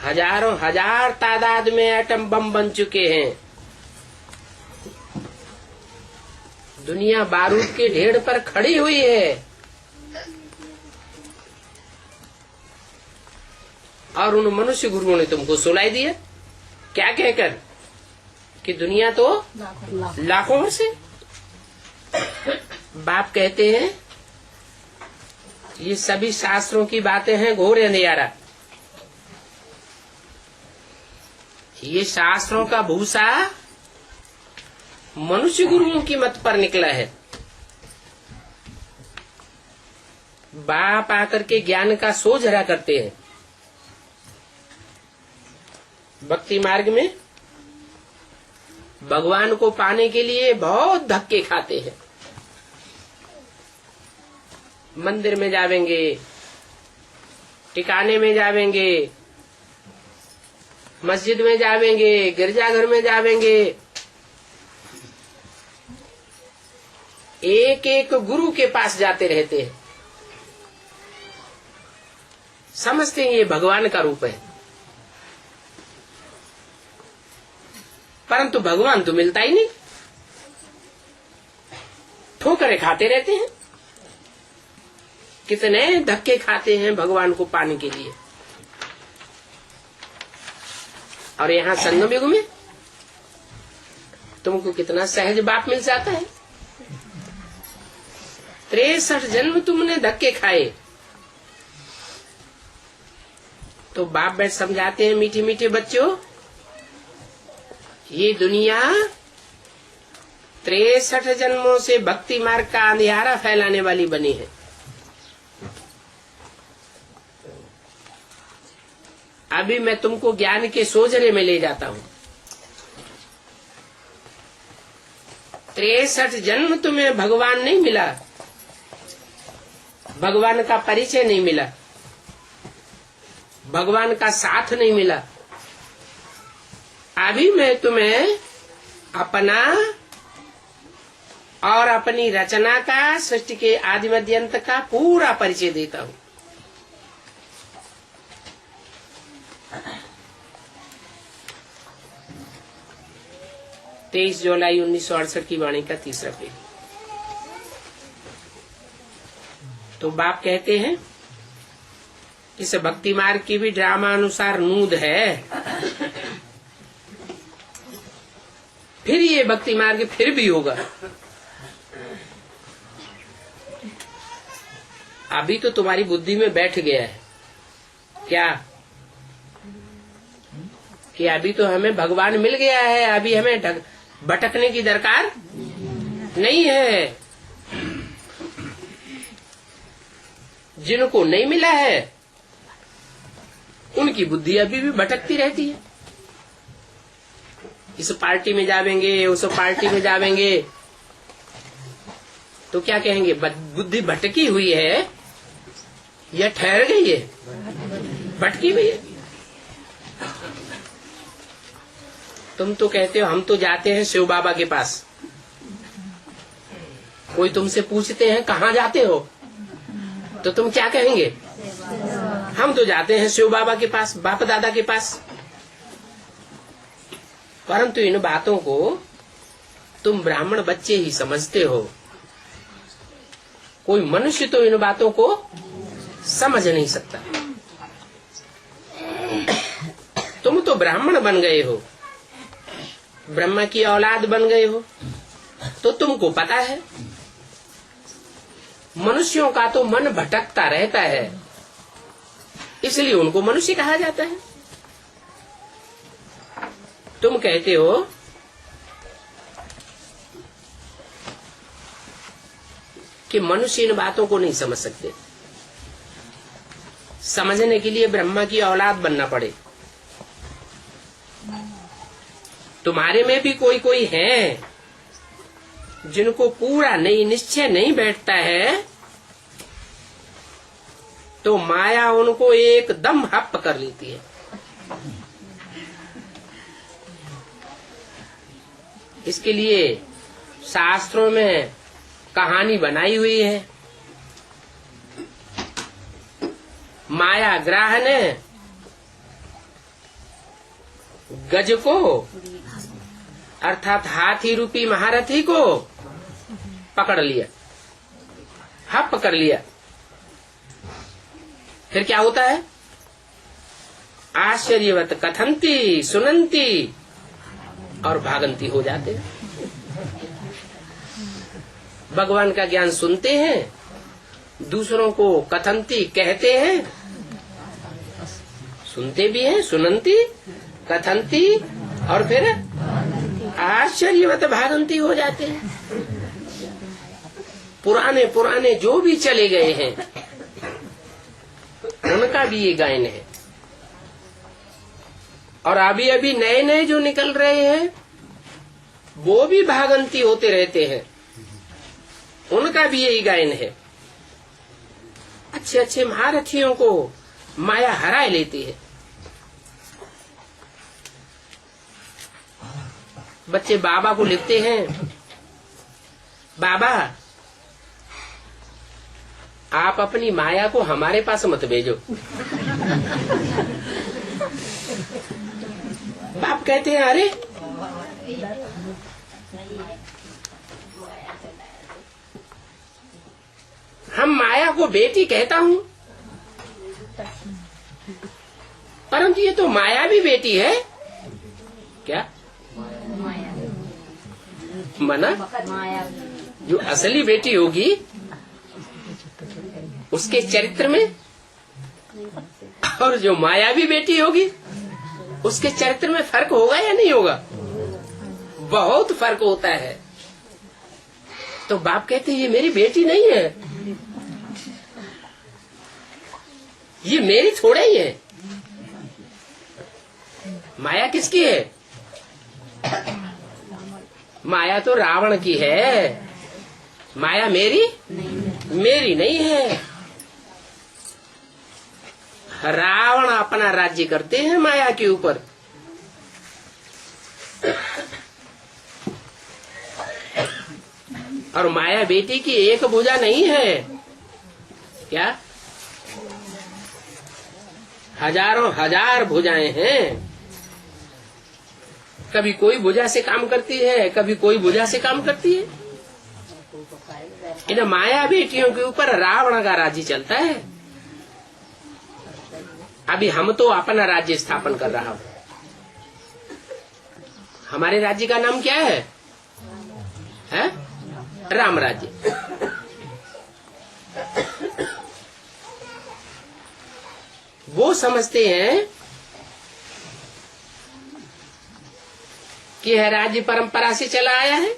हजारों हजार तादाद में एटम बम बन चुके हैं। दुनिया बारूद के ढेर पर खड़ी हुई है, और उन मनुष्य गुरुओं ने तुमको सुलाई दिया क्या कहकर कि दुनिया तो लाखों वर्ष है। बाप कहते हैं ये सभी शास्त्रों की बातें हैं, घोर अंधियारा। ये शास्त्रों का भूसा मनुष्य गुरुओं की मत पर निकला है। बाप आकर के ज्ञान का सोझरा करते हैं। भक्ति मार्ग में भगवान को पाने के लिए बहुत धक्के खाते हैं। मंदिर में जावेंगे, टिकाने में जावेंगे, मस्जिद में जावेंगे, गिरजाघर में जावेंगे, एक एक गुरु के पास जाते रहते हैं। समझते हैं ये भगवान का रूप है, परंतु भगवान तो मिलता ही नहीं। ठोकरें खाते रहते हैं। कितने धक्के खाते हैं भगवान को पाने के लिए। और यहाँ संगम युग में तुमको कितना सहज बाप मिल जाता है। 63 जन्म तुमने धक्के खाए, तो बाप बैठ समझाते हैं, मीठे मीठे बच्चों, ये दुनिया 63 जन्मों से भक्ति मार्ग का अंधियारा फैलाने वाली बनी है। अभी मैं तुमको ज्ञान के सोजरे में ले जाता हूँ। 63 जन्म तुम्हें भगवान नहीं मिला, भगवान का परिचय नहीं मिला, भगवान का साथ नहीं मिला। अभी मैं तुम्हें अपना और अपनी रचना का, सृष्टि के आदि मध्य अंत का पूरा परिचय देता हूँ। तेईस जुलाई 1968 की वाणी का तीसरा पेज। तो बाप कहते हैं इस भक्ति मार्ग की भी ड्रामा अनुसार नूद है। फिर ये भक्ति मार्ग फिर भी होगा। अभी तो तुम्हारी बुद्धि में बैठ गया है क्या कि अभी तो हमें भगवान मिल गया है, अभी हमें भटकने की दरकार नहीं है। जिनको नहीं मिला है उनकी बुद्धि अभी भी भटकती रहती है। इस पार्टी में जावेंगे, उस पार्टी में जावेंगे, तो क्या कहेंगे, बुद्धि भटकी हुई है या ठहर गई है? भटकी हुई है। तुम तो कहते हो हम तो जाते हैं शिव बाबा के पास। कोई तुमसे पूछते हैं कहाँ जाते हो, तो तुम क्या कहेंगे? हम तो जाते हैं शिव बाबा के पास, बाप दादा के पास। परंतु इन बातों को तुम ब्राह्मण बच्चे ही समझते हो। कोई मनुष्य तो इन बातों को समझ नहीं सकता। तुम तो ब्राह्मण बन गए हो, ब्रह्मा की औलाद बन गए हो, तो तुमको पता है। मनुष्यों का तो मन भटकता रहता है, इसलिए उनको मनुष्य कहा जाता है। तुम कहते हो कि मनुष्य इन बातों को नहीं समझ सकते। समझने के लिए ब्रह्मा की औलाद बनना पड़े। तुम्हारे में भी कोई कोई है जिनको पूरा नहीं निश्चय नहीं बैठता है, तो माया उनको एकदम हप कर लेती है। इसके लिए शास्त्रों में कहानी बनाई हुई है। माया ग्राह ने गज को अर्थात हाथी रूपी महारथी को पकड़ लिया, हप कर लिया। फिर क्या होता है? आश्चर्यवत कथंती सुनंती और भागंती हो जाते हैं। भगवान का ज्ञान सुनते हैं दूसरों को कथंती कहते हैं, सुनते भी हैं, सुनंती कथंती, और फिर आश्चर्यवत भागंती हो जाते हैं। पुराने पुराने जो भी चले गए हैं उनका भी ये गायन है, और अभी अभी नए नए जो निकल रहे हैं वो भी भागंती होते रहते हैं, उनका भी यही गायन है। अच्छे अच्छे महारथियों को माया हराए लेती है। बच्चे बाबा को लिखते हैं, बाबा आप अपनी माया को हमारे पास मत भेजो। बाप कहते हैं, अरे हम माया को बेटी कहता हूँ, परंतु ये तो माया भी बेटी है क्या? मना जो असली बेटी होगी उसके चरित्र में, और जो मायावी बेटी होगी उसके चरित्र में फर्क होगा या नहीं होगा? बहुत फर्क होता है। तो बाप कहते हैं ये मेरी बेटी नहीं है, ये मेरी थोड़ा ही है। माया किसकी है? माया तो रावण की है, माया मेरी मेरी नहीं है। रावण अपना राज्य करते हैं माया के ऊपर। और माया बेटी की एक भुजा नहीं है क्या? हजारों हजार भुजाएं हैं। कभी कोई भुजा से काम करती है, कभी कोई भुजा से काम करती है। इन माया बेटियों के ऊपर रावण का राज्य चलता है। अभी हम तो अपना राज्य स्थापन कर रहा हूं। हमारे राज्य का नाम क्या है? राम राज्य। वो समझते हैं कि यह राज्य परंपरा से चला आया है।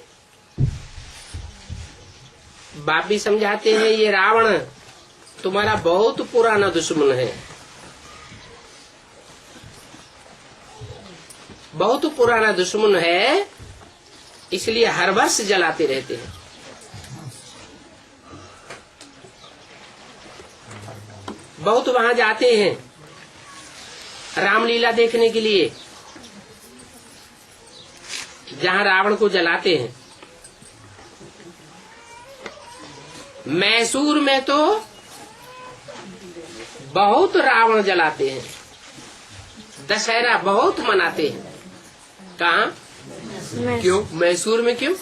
बाप भी समझाते हैं ये रावण तुम्हारा बहुत पुराना दुश्मन है, बहुत पुराना दुश्मन है, इसलिए हर वर्ष जलाते रहते हैं। बहुत वहां जाते हैं रामलीला देखने के लिए, जहां रावण को जलाते हैं। मैसूर में तो बहुत रावण जलाते हैं, दशहरा बहुत मनाते हैं। कहाँ? क्यों? मैसूर में क्यों?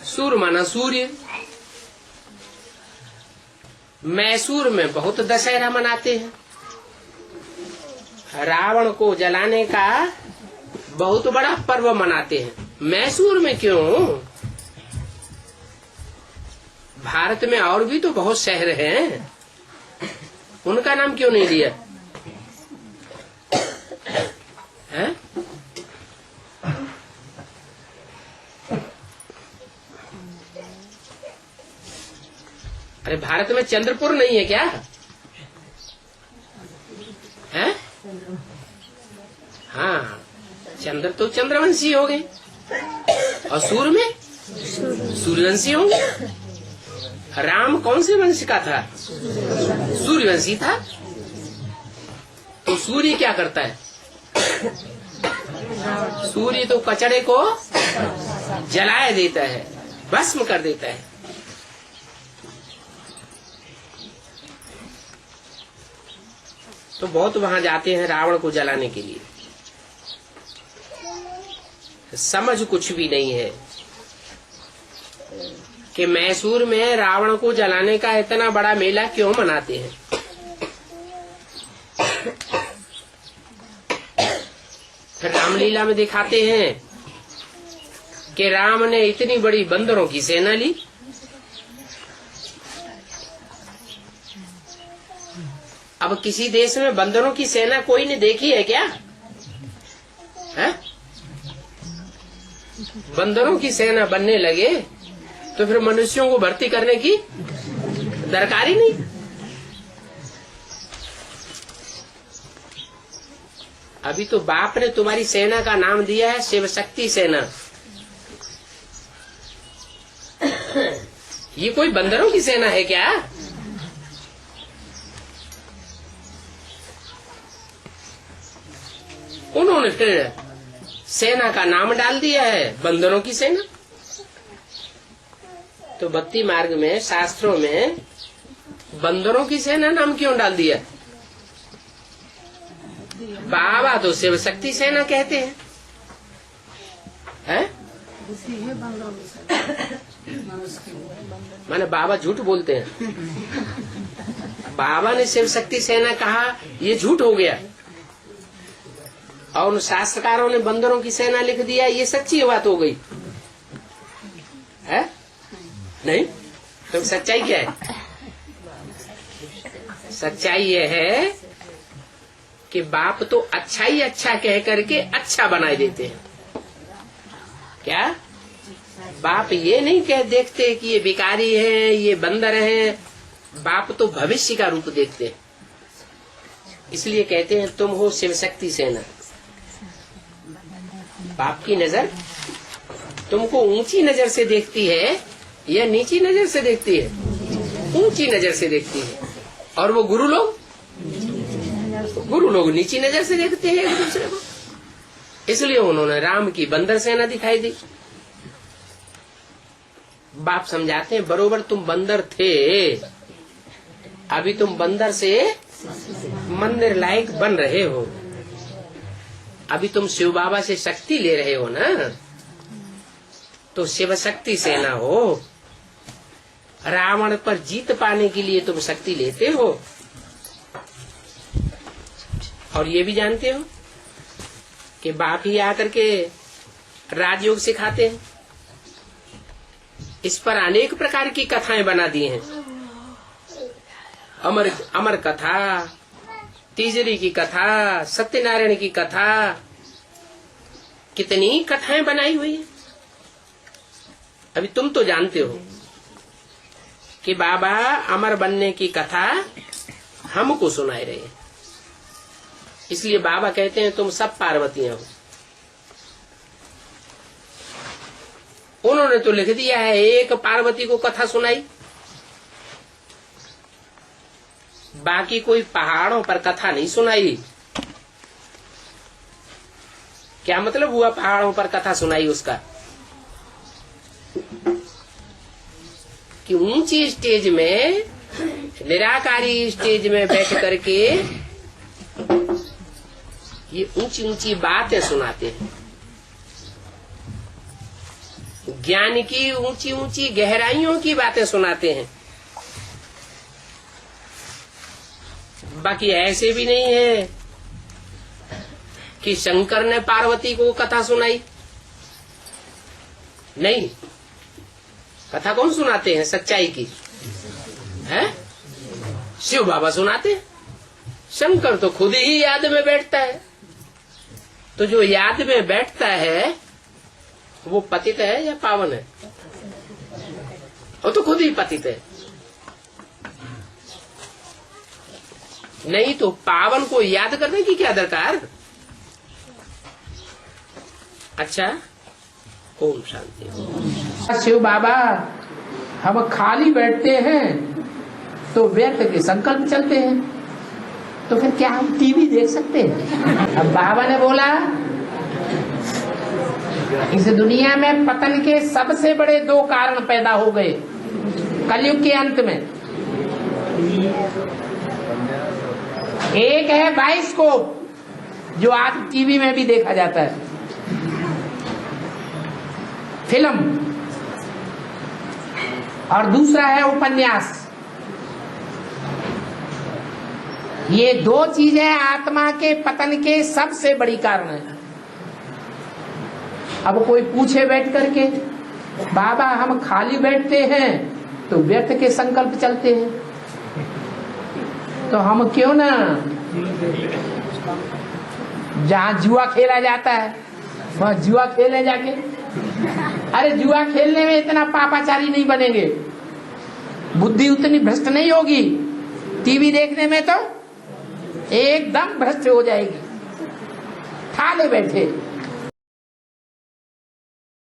सूर माना सूर्य। मैसूर में बहुत दशहरा मनाते हैं। रावण को जलाने का बहुत बड़ा पर्व मनाते हैं। मैसूर में क्यों? भारत में और भी तो बहुत शहर हैं, उनका नाम क्यों नहीं लिया? है? अरे भारत में चंद्रपुर नहीं है क्या? है? हाँ, चंद्र तो चंद्रवंशी हो गए, और सूर्य में सूर्यवंशी होंगे। राम कौन से वंश का था? सूर्यवंशी था। तो सूर्य क्या करता है? सूर्य तो कचड़े को जलाए देता है, भस्म कर देता है। तो बहुत वहां जाते हैं रावण को जलाने के लिए। समझ कुछ भी नहीं है कि मैसूर में रावण को जलाने का इतना बड़ा मेला क्यों मनाते हैं। फिर रामलीला में दिखाते हैं कि राम ने इतनी बड़ी बंदरों की सेना ली। अब किसी देश में बंदरों की सेना कोई ने देखी है क्या? है? बंदरों की सेना बनने लगे तो फिर मनुष्यों को भर्ती करने की दरकार ही नहीं। अभी तो बाप ने तुम्हारी सेना का नाम दिया है शिव शक्ति सेना। ये कोई बंदरों की सेना है क्या? उन्होंने फिर सेना का नाम डाल दिया है बंदरों की सेना। तो भक्ति मार्ग में शास्त्रों में बंदरों की सेना नाम क्यों डाल दिया? बाबा तो शिव शक्ति सेना कहते हैं, हैं? माने बाबा झूठ बोलते हैं। बाबा ने शिव शक्ति सेना कहा, ये झूठ हो गया। और उन शास्त्रकारों ने बंदरों की सेना लिख दिया, ये सच्ची बात हो गई है? नहीं तो सच्चाई क्या है? सच्चाई ये है कि बाप तो अच्छा ही अच्छा कह करके अच्छा बनाए देते हैं। क्या बाप ये नहीं कह देखते कि ये भिखारी है, ये बंदर है। बाप तो भविष्य का रूप देखते हैं। इसलिए कहते हैं तुम हो शिव शक्ति सेना। बाप की नजर तुमको ऊंची नजर से देखती है या नीची नजर से देखती है? ऊंची नजर से देखती है। और वो गुरु लोग नीची नजर से देखते हैं एक दूसरे को। इसलिए उन्होंने राम की बंदर सेना दिखाई दी। बाप समझाते हैं बरोबर तुम बंदर थे, अभी तुम बंदर से मंदिर लायक बन रहे हो। अभी तुम शिव बाबा से शक्ति ले रहे हो ना, तो शिव शक्ति सेना हो। रावण पर जीत पाने के लिए तुम शक्ति लेते हो। और ये भी जानते हो कि बाप ही आकर के राजयोग सिखाते हैं। इस पर अनेक प्रकार की कथाएं बना दी हैं। अमर कथा, तीजरी की कथा, सत्यनारायण की कथा, कितनी कथाएं बनाई हुई है। अभी तुम तो जानते हो कि बाबा अमर बनने की कथा हमको सुनाए रहे हैं। इसलिए बाबा कहते हैं तुम सब पार्वतियां हो। उन्होंने तो लिख दिया है, एक पार्वती को कथा सुनाई, बाकी कोई पहाड़ों पर कथा नहीं सुनाई। क्या मतलब हुआ पहाड़ों पर कथा सुनाई? उसका कि ऊंची स्टेज में, निराकारी स्टेज में बैठ करके ये ऊंची ऊंची बातें सुनाते हैं। ज्ञान की ऊंची ऊंची गहराइयों की बातें सुनाते हैं। बाकी ऐसे भी नहीं है कि शंकर ने पार्वती को कथा सुनाई। नहीं, कथा कौन सुनाते हैं सच्चाई की? है शिव बाबा सुनाते हैं। शंकर तो खुद ही याद में बैठता है। तो जो याद में बैठता है वो पतित है या पावन है? वो तो खुद ही पतित है। नहीं तो पावन को याद करने की क्या दरकार? अच्छा, ओम शांति। शिव बाबा हम खाली बैठते हैं तो व्यर्थ के संकल्प चलते हैं, तो फिर क्या हम टीवी देख सकते हैं? अब बाबा ने बोला इस दुनिया में पतन के सबसे बड़े दो कारण पैदा हो गए कलयुग के अंत में। एक है बाइस्कोप, जो आज टीवी में भी देखा जाता है, फिल्म, और दूसरा है उपन्यास। ये दो चीजें आत्मा के पतन के सबसे बड़ी कारण है। अब कोई पूछे बैठ करके, बाबा हम खाली बैठते हैं तो व्यर्थ के संकल्प चलते हैं, तो हम क्यों ना जहाँ जुआ खेला जाता है वहाँ जुआ खेले जाके। अरे जुआ खेलने में इतना पापाचारी नहीं बनेंगे, बुद्धि उतनी भ्रष्ट नहीं होगी, टीवी देखने में तो एकदम भ्रष्ट हो जाएगी। थाले बैठे